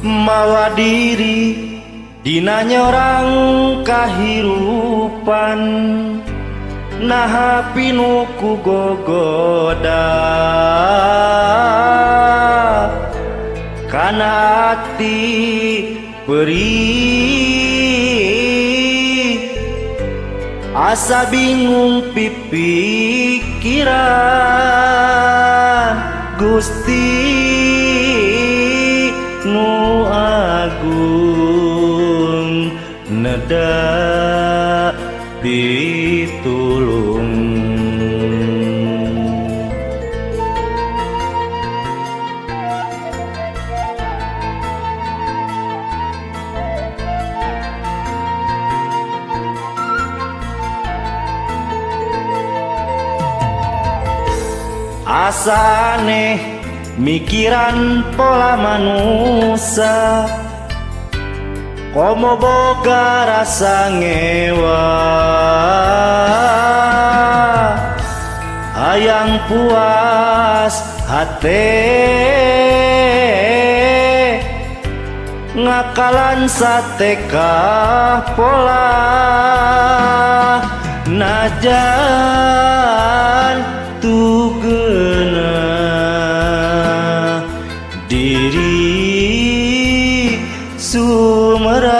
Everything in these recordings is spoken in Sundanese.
mawa diri dina nyorang kahirupan naha pinuku gogoda kana ati perih asa bingung pipikiran Gusti nu agung neda pitulung. Asa aneh mikiran pola manusia komo boga rasa ngewa hayang puas hate ngakalan satekah pola najan tugena diri sumerah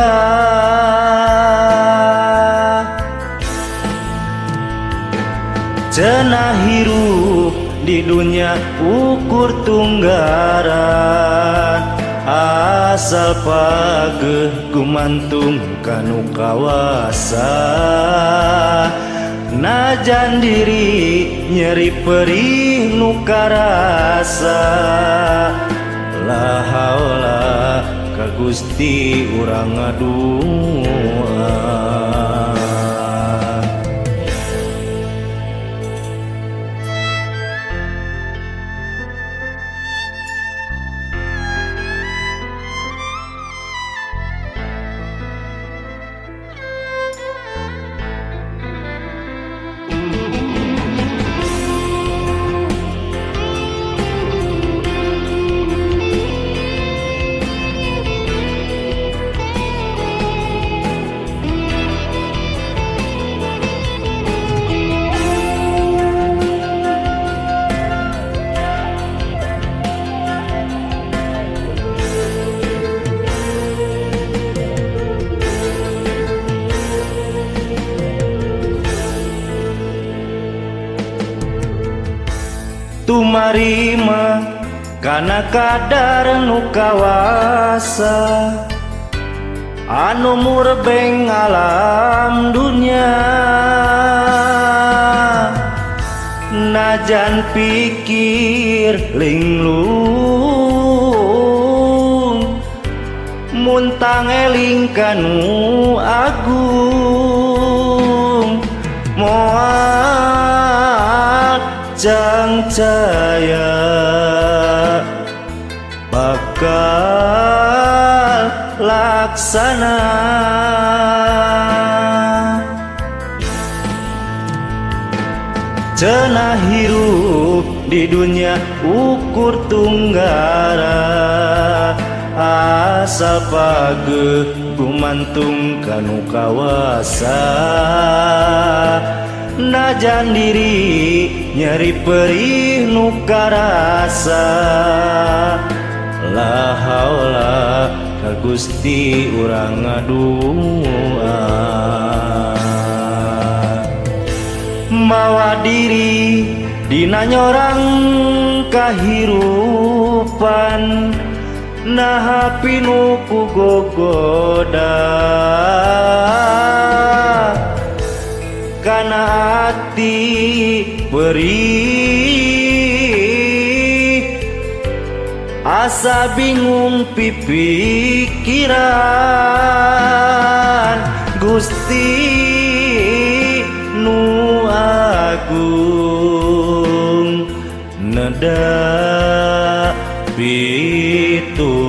cenah hirup di dunia ukur tunggaran asal pageh gumantung kanu kawasa najan diri nyeri perih nu karasa la haula ka Gusti urang ngadua. Tumarima kana kadar nu kawasa anu murbeng alam dunia najan pikir linglung muntang eling kanu agung moal jang caya bakal laksana cenah hirup di dunia ukur tunggara asal pageh gumantung kanu kawasa najan diri nyeri perih nu karasa la haula ka Gusti urang ngadua mawa diri dina nyorang kahirupan naha pinuku gogoda kana ati perih asa bingung pipikiran Gusti nu agung neda pitu